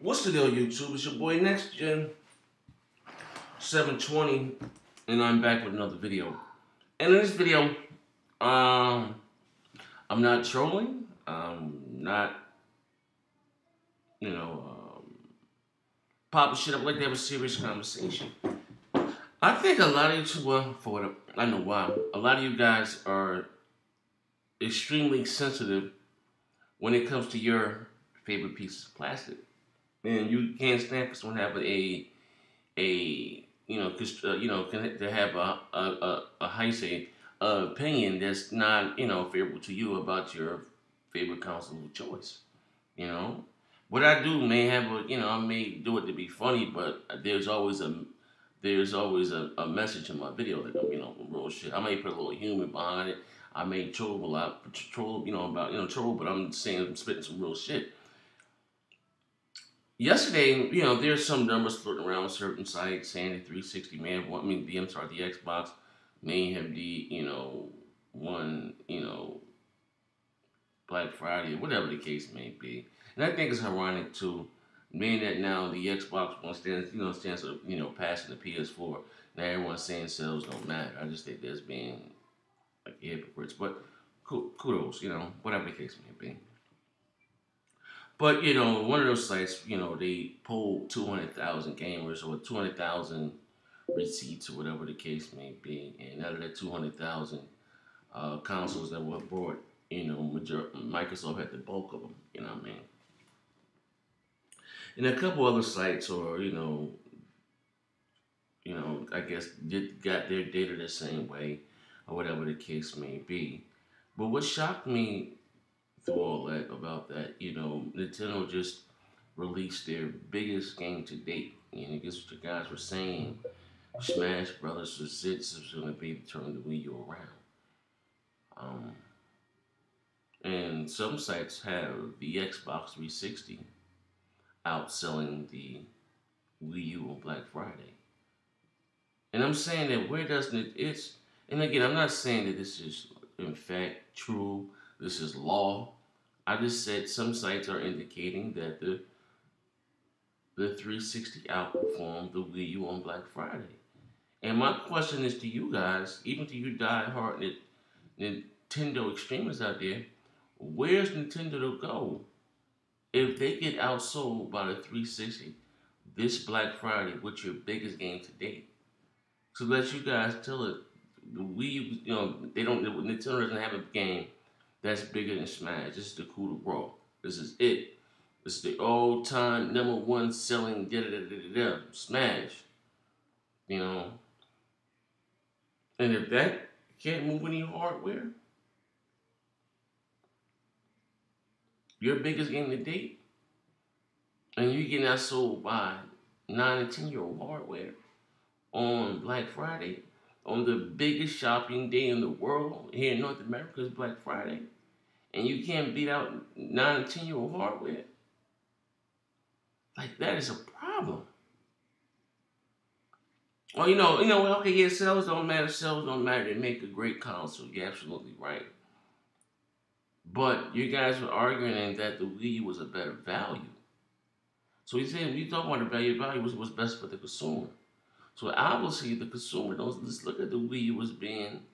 What's the deal, YouTube? It's your boy Next Gen 720, and I'm back with another video. And in this video, I'm not trolling. I'm not, popping shit up like to have a serious conversation. I think a lot of you, I know why. A lot of you guys are extremely sensitive when it comes to your favorite pieces of plastic. And you can't stand for someone to have to have a how you say opinion that's not favorable to you about your favorite console of choice. You know, what I do may have I may do it to be funny, but there's always a message in my video that real shit. I may put a little humor behind it. I may troll a lot, troll, but I'm saying I'm spitting some real shit. Yesterday, there's some numbers floating around certain sites saying the 360 the Xbox may have won, Black Friday, whatever the case may be. And I think it's ironic too, being that now the Xbox One passing the PS4. Now everyone's saying sales don't matter. I just think that's being like hypocrites. But kudos, whatever the case may be. But, one of those sites, they pulled 200,000 gamers or 200,000 receipts or whatever the case may be. And out of that 200,000 consoles that were brought, Microsoft had the bulk of them, you know what I mean? And a couple other sites I guess got their data the same way or whatever the case may be. But what shocked me through all that about that, Nintendo just released their biggest game to date. I guess what the guys were saying, Smash Brothers is going to be the turn the Wii U around. And some sites have the Xbox 360 outselling the Wii U on Black Friday. And I'm saying that and again, I'm not saying that this is in fact true, this is law. I just said some sites are indicating that the 360 outperformed the Wii U on Black Friday. And my question is to you guys, even to you die-hard Nintendo extremists out there, where's Nintendo to go if they get outsold by the 360 this Black Friday with your biggest game to date? So let you guys tell it, the Wii, Nintendo doesn't have a game that's bigger than Smash. This is the coup de grace. This is it. This is the all-time #1 selling Smash. And if that can't move any hardware, your biggest game to date, and you getting outsold by 9 and 10-year-old hardware on Black Friday, on the biggest shopping day in the world here in North America is Black Friday, and you can't beat out 9 and 10-year-old hardware, like that is a problem. Well, okay, yeah, sales don't matter. They make a great console. You're absolutely right. But you guys were arguing that the Wii U was a better value. So we talking about the value was what's best for the consumer. So obviously the consumer don't just look at the Wii U as being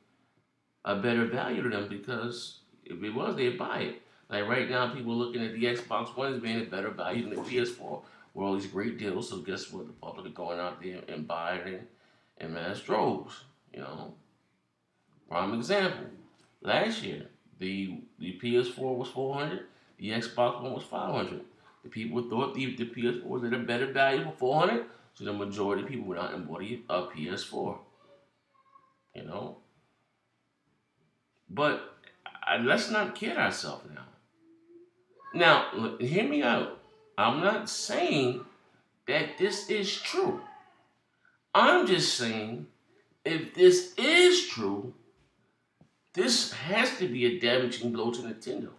a better value to them, because if it was, they'd buy it. Like right now, people are looking at the Xbox One as being a better value than the PS4. With all these great deals, so guess what? The public are going out there and buying it in mass droves. Prime example. Last year, the PS4 was $400, the Xbox One was $500. The people thought the PS4 was at a better value for $400, so the majority of people went out and bought a PS4. But let's not kid ourselves now. Now, look, hear me out. I'm not saying that this is true. I'm just saying, if this is true, this has to be a damaging blow to Nintendo.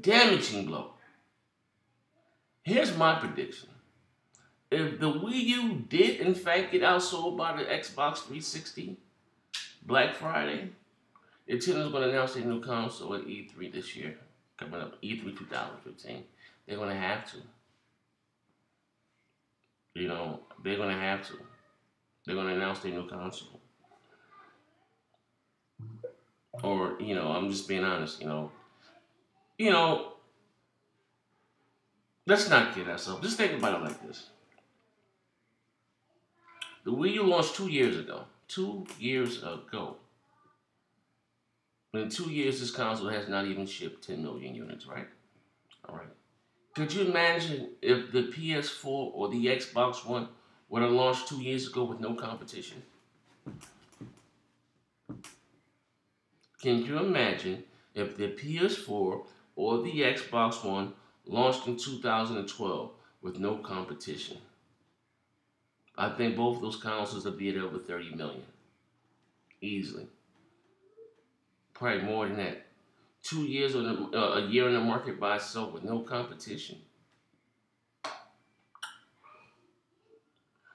Damaging blow. Here's my prediction. If the Wii U did in fact get outsold by the Xbox 360 Black Friday, Nintendo's going to announce a new console at E3 this year, coming up, E3 2015. They're gonna have to. They're gonna have to. They're gonna announce their new console. Or, I'm just being honest. You know, let's not kid ourselves. Just think about it like this: the Wii U launched 2 years ago. 2 years ago. In 2 years, this console has not even shipped 10 million units, right? All right. Could you imagine if the PS4 or the Xbox One would have launched 2 years ago with no competition? Can you imagine if the PS4 or the Xbox One launched in 2012 with no competition? I think both of those consoles would be at over 30 million. Easily. Probably more than that. 2 years on a year in the market by itself with no competition.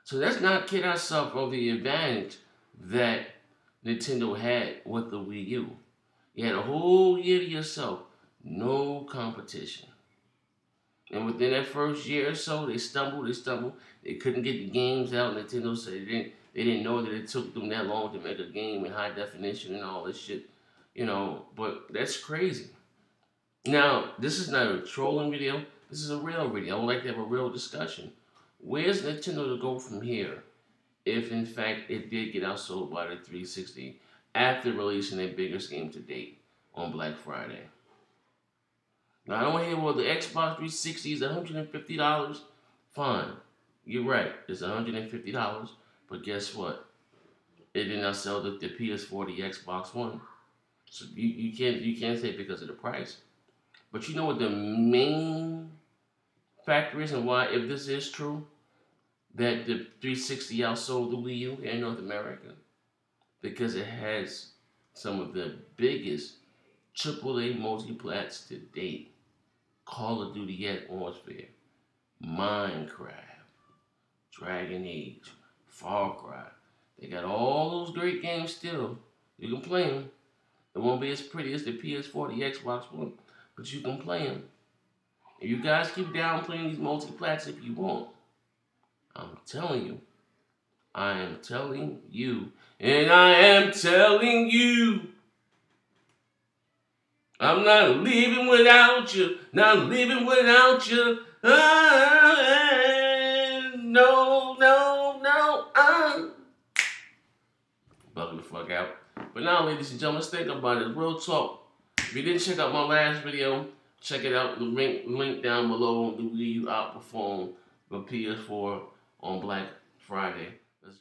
So let's not kid ourselves of the advantage that Nintendo had with the Wii U. You had a whole year to yourself, no competition. And within that first year or so, they stumbled. They couldn't get the games out. Nintendo said they didn't know that it took them that long to make a game in high definition and all this shit. But that's crazy. Now, this is not a trolling video. This is a real video. I would like to have a real discussion. Where's Nintendo to go from here if, in fact, it did get outsold by the 360 after releasing their biggest game to date on Black Friday? Now, I don't want to hear, well, the Xbox 360 is $150. Fine. You're right. It's $150. But guess what? It did not sell the PS4, the Xbox One. So you can't say because of the price. But you know what the main factor is and why, if this is true, that the 360 outsold the Wii U here in North America? Because it has some of the biggest AAA multiplats to date. Call of Duty Atmosphere, Minecraft, Dragon Age, Far Cry. They got all those great games still. You can play them. It won't be as pretty as the PS4, the Xbox One, but you can play them. And you guys keep downplaying these multiplats if you want. I'm telling you. I am telling you. And I am telling you. I'm not living without you. Not living without you. No, no, no. Bugging the fuck out. But now, ladies and gentlemen, let's think about it. Real talk. If you didn't check out my last video, check it out. The link down below. The Wii U outperformed the PS4 on Black Friday. Let's